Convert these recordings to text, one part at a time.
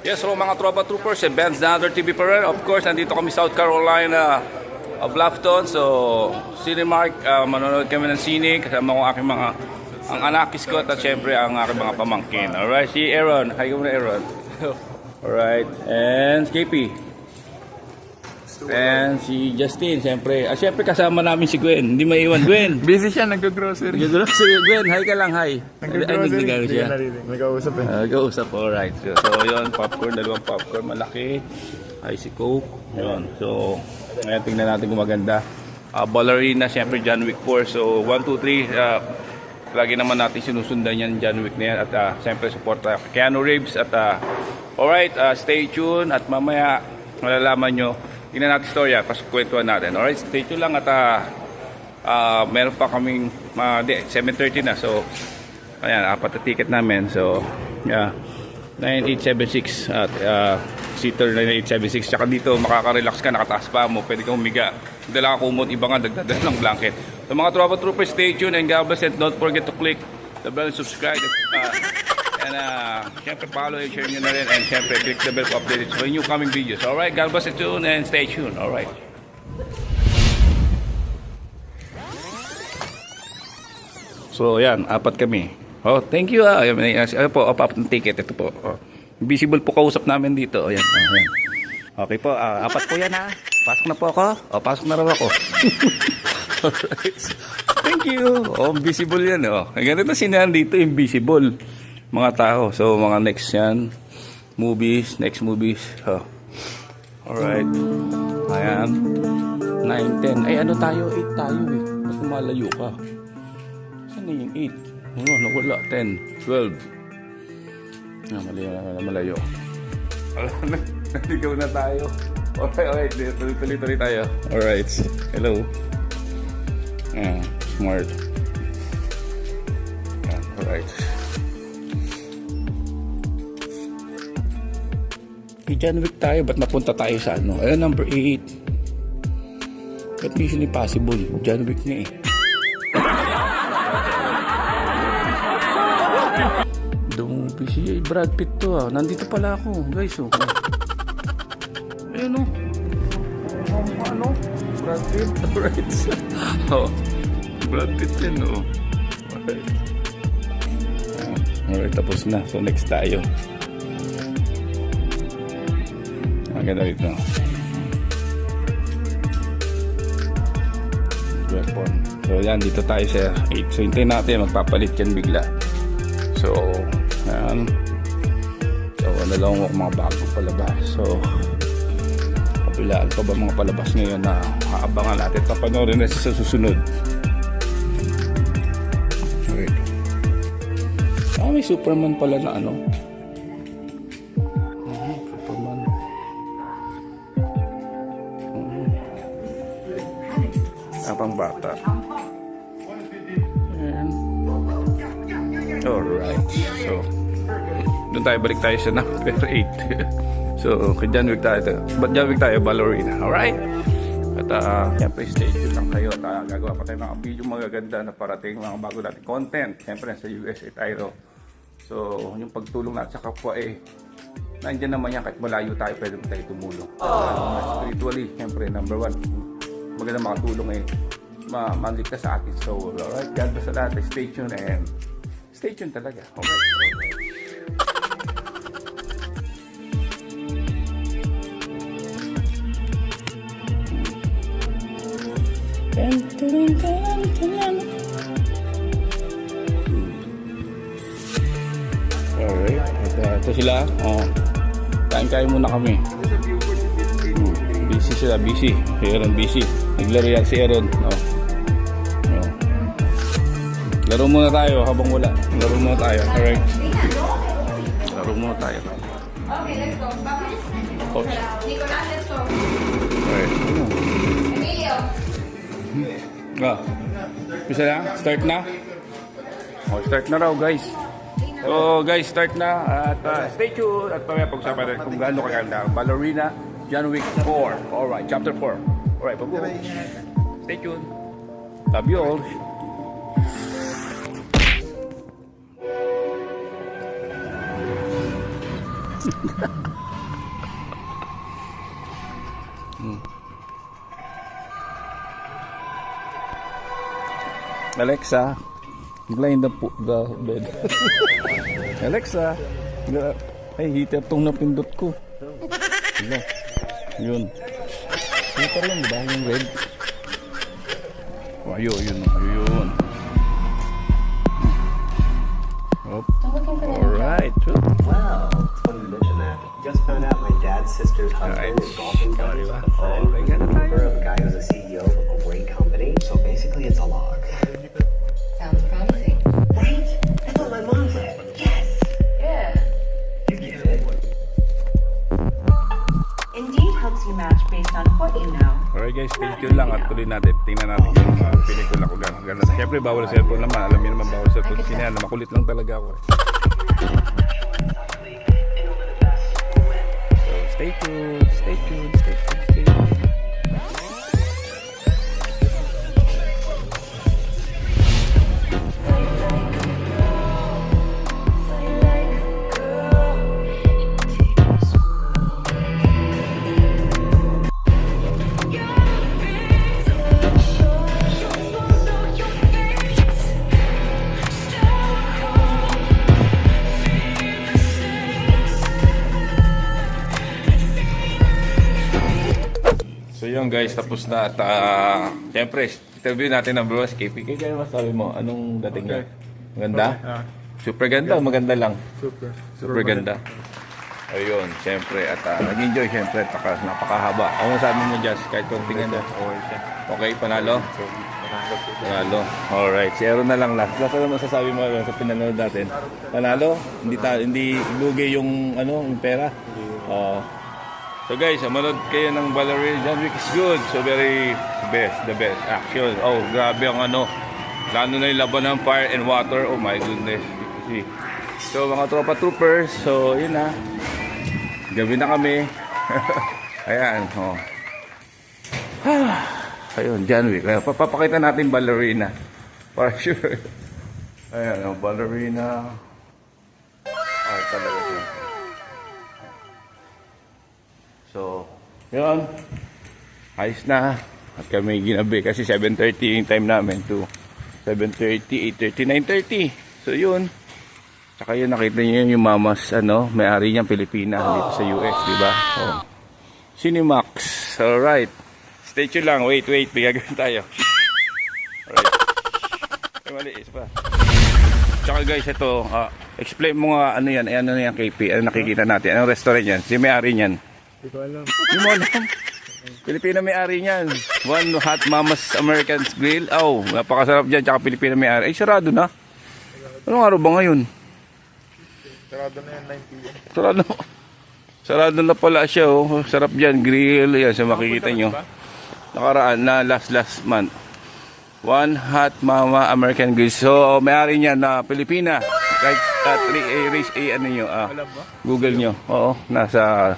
Yes, so mga tropa troopers, Benz Nader TV Pereira. Of course, nandito kami South Carolina, Bluffton. So, Cinemark, manonood kami ng sine. Kasama ko aking mga, ang anakis ko at syempre ang aking mga pamangkin. Alright, si Aaron. Hi ka muna, Aaron. Alright, and KP. And si Justin, syempre. Syempre kasama namin si Gwen. Hindi maiwan, Gwen. Busy siya, nag-grocery. Nag-grocery, Gwen. Hi ka lang, hi. Nag-grocery. Ay, siya. Nag-ausap eh. Nag-uusap, alright. So, yun, popcorn, dalawang popcorn, malaki. Ay, si Coke. Yun. So, ngayon tingnan natin kung maganda. Ballerina, syempre, John Wick 4. So, 1, 2, 3. Lagi naman natin sinusundan yan, John Wick na yan. At syempre, support Keanu Reeves. At, alright, stay tuned. At mamaya, malalaman nyo. Tingnan natin storya, pasukwentuhan natin. Alright, stay tuned lang at meron pa kaming 7:30 na. So, ayan, apat na ticket namin. So, 9876 at seater 9876. Tsaka dito, makaka-relax ka, nakataas pa mo. Pwede kang humiga. Dala ka kumot, iba nga, dagdagan ng blanket. So, mga tropa troopers, stay tuned and God bless and don't forget to click the bell and subscribe. And syempre follow and share nyo na rin. And syempre click the bell for updates for new coming videos. Alright, God bless you tune and stay tuned. Alright. So yan, apat kami. Oh, thank you ah. Ayan po, apat ng ticket. Ito po. Oh. Visible po kausap namin dito. Ayan. Ayan. Okay po, apat po yan ha. Pasok na po ako. O, pasok na raw ako. Alright. Thank you. Oh, visible yan oh. Ganito sinahan dito, invisible. Mga tao. So, mga next yan. Movies. Next movies. Oh. Alright. Ayan. 9, 10. Ay, ano tayo? 8 tayo eh. Mas malayo ka. Saan na yung 8? Oh, nawala. 10, 12. Malayo. Naligaw na tayo. Alright. Tuloy-tuloy tayo. Alright. Hello. Ayan. Smart. Ayan. Alright. John Wick tayo, ba't napunta tayo sa ano? Ayun, number 8. Ba't Mission Impossible? John Wick na eh. Dumupis si Brad Pitt to ah. Nandito pala ako, guys. Oh. Ayun oh. Ano? Brad Pitt? Alright. Oh. Brad Pitt yan oh. Alright. Alright, tapos na. So next tayo. Maganda dito. Weapon. So yan, dito tayo sa 8. So hintayin natin, magpapalit yan bigla. So, yan. So, ano lang ako mga bagong palabas. So, kapilaan pa ba mga palabas ngayon na haabangan natin. Papanoorin na sa susunod. Okay. May Superman pala na ano. Pang bata. And, alright. So, doon tayo, balik tayo sa number 8. So, kay John Wick tayo. Ba't John Wick tayo? Ballerina. Alright? At, siyempre, stay tuned lang kayo. At, gagawa pa tayo mga video magaganda na parating mga bago natin content. Siyempre, sa USA tayo. So, yung pagtulong natin sa kapwa nandiyan naman yan. Kahit malayo tayo, pwede tayo tumulong. Spiritually, siyempre, number 1. Maganda makatulong maligtas sa ating soul. Alright? God bless sa lahat. Stay tuned and stay tuned talaga. Alright? Alright. Ito sila. Oh. Kain-kain muna kami. Busy sila, busy. Si Aaron busy. Naglaro yan si Aaron. Oh. Oh. Laro muna tayo habang wala. Laro muna tayo. Alright. Laro muna tayo. Okay, let's go. Coach. Nicolas, let's go. Alright. Emilio. Bisa na? Start na? Oh, start na raw guys. So guys, start na. At stay tuned. At pamaya pag-usapan natin kung gaano kaganda. Ballerina. John Wick 4. Alright, chapter 4. Alright, pag-go. Stay tuned. Love you all. Alexa, line the bed. Alexa, ay, heater tong napindot ko. Wala. Yun. Heater lang, diba? Yung red. Oh, ayun. Alright. Wow, it's funny you mention that. Just found out my dad's sister's husband is golfing buddies with a friend. Of a guy who's a CEO of a great company. So basically, it's a log. Sounds promising. Right? That's what my mom said. Yes. Yeah. You get it. Indeed helps you match based on what you know. Alright guys, stay tuned lang at tuloy natin. Tingnan natin yung pelikula ko gano'n. Siyempre bawal cellphone naman. Alam niyo naman bawal cellphone. Sinyan, makulit lang talaga ako. So stay tuned. So yun guys, tapos na at siyempre, interview natin ang bros KP. Kaya masabi mo, anong dating niya? Maganda? Super ganda o maganda lang? Super ganda. Ayun, siyempre at nag-enjoy siyempre at napakahaba. Ano sabi mo Jazz? Kahit konting ganda? Okay, panalo? Panalo. Alright, zero na lang last. Last na masasabi mo sa pinanood natin. Panalo? Hindi lugi yung yung pera? So guys, manood kayo ng Ballerina. John Wick is good. So very the best action. Oh, grabe ang lalo na yung laban ng fire and water. Oh my goodness. See. So mga troopers, so yun na. Gabi na kami. Ayan, oh. Ayun, John Wick. Papakita natin Ballerina. For sure. Ayan, Ballerina. Ay, talaga siya. So, yun. Ayos na. At kami ginabi kasi 7:30 yung time namin to 7:30, 8:30, 9:30. So, yun. Tsaka yun, nakita niyo yung mamas, may-ari niyang Pilipina dito sa US, di ba? Oh. Cinemax. Alright. Stay tuned lang. Wait. May gagawin tayo. Alright. Ay, mali. Isa pa. Tsaka guys, ito. Explain mo nga ano yan. Ano yan, KP? Ano nakikita natin? Anong restaurant yan? Si may-ari niyan. Hindi ko alam. Hindi mo alam. Pilipina may-ari niyan. One Hot Mama's American's Grill. Oh, napakasarap dyan. Tsaka Pilipina may-ari. Ay, sarado na. Anong araw ba ngayon? Sarado na yan, 9 p.m. Sarado na pala siya. Oh. Sarap dyan. Grill. Yan, so makikita nyo. Nakaraan na last month. One Hot Mama American Grill. So, may-ari niyan na Pilipina. Right, raise A, Alam ba? Google nyo. Oo, nasa...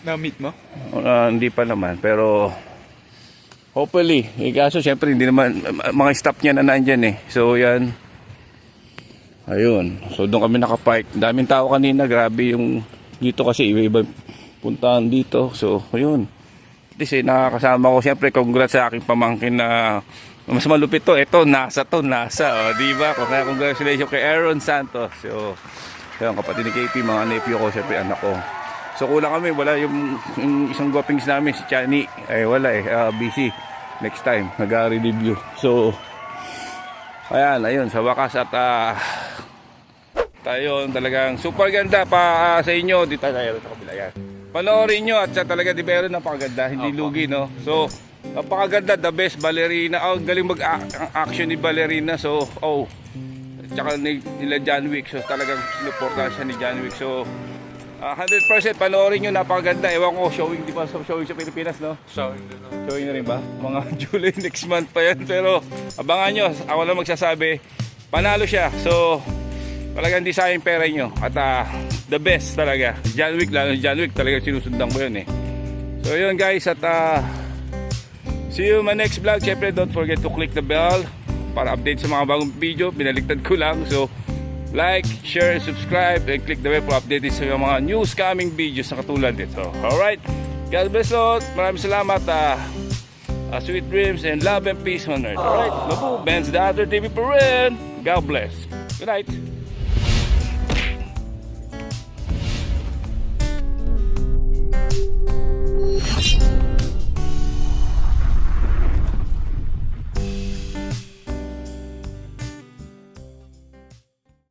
Na-meet mo? Hindi pa naman, pero hopefully. Kaso syempre hindi naman mga staff niya na nandyan eh. So yan. Ayun. So doon kami nakapark. Daming tao kanina, grabe yung dito kasi iba-iba puntahan dito. So ayun. At least nakakasama ko syempre. Congrats sa aking pamangkin na mas malupit to. Ito NASA. Oh, di ba? Kaya congratulations kay Aaron Santos. So ayun, kapatid ni KP, mga nephew ko, syempre anak ko. So kulang kami, wala yung isang gopings namin, si Chani. Ay wala busy. Next time, nag-review. So, ayun, sa wakas at tayo talagang super ganda pa sa inyo. Dito tayo sa kabila yan. Panoorin nyo at talaga di ba napakaganda, hindi lugi no. So, napakaganda, the best ballerina. Oh, galing mag-action ni ballerina. So, tsaka nila John Wick. So, talagang sinuportahan siya ni John Wick. So, 100% panoorin nyo, napakaganda. Ewan ko, showing sa Pilipinas, no? Showing na rin ba? Mga July next month pa yan. Pero abangan nyo, ako lang magsasabi, panalo siya. So talagang hindi sayang pera nyo. At the best talaga. John Wick, lalo John Wick, talagang sinusundan ko yun eh. So yun guys, at see you in my next vlog. Siyempre don't forget to click the bell para update sa mga bagong video. Binaliktad ko lang. So like, share, subscribe, and click the bell for updates sa mga news coming videos na katulad nito. Alright, God bless Lord. Maraming salamat. Sweet dreams and love and peace on earth. Alright, Mabu, Ben's the other TV pa rin. God bless. Good night.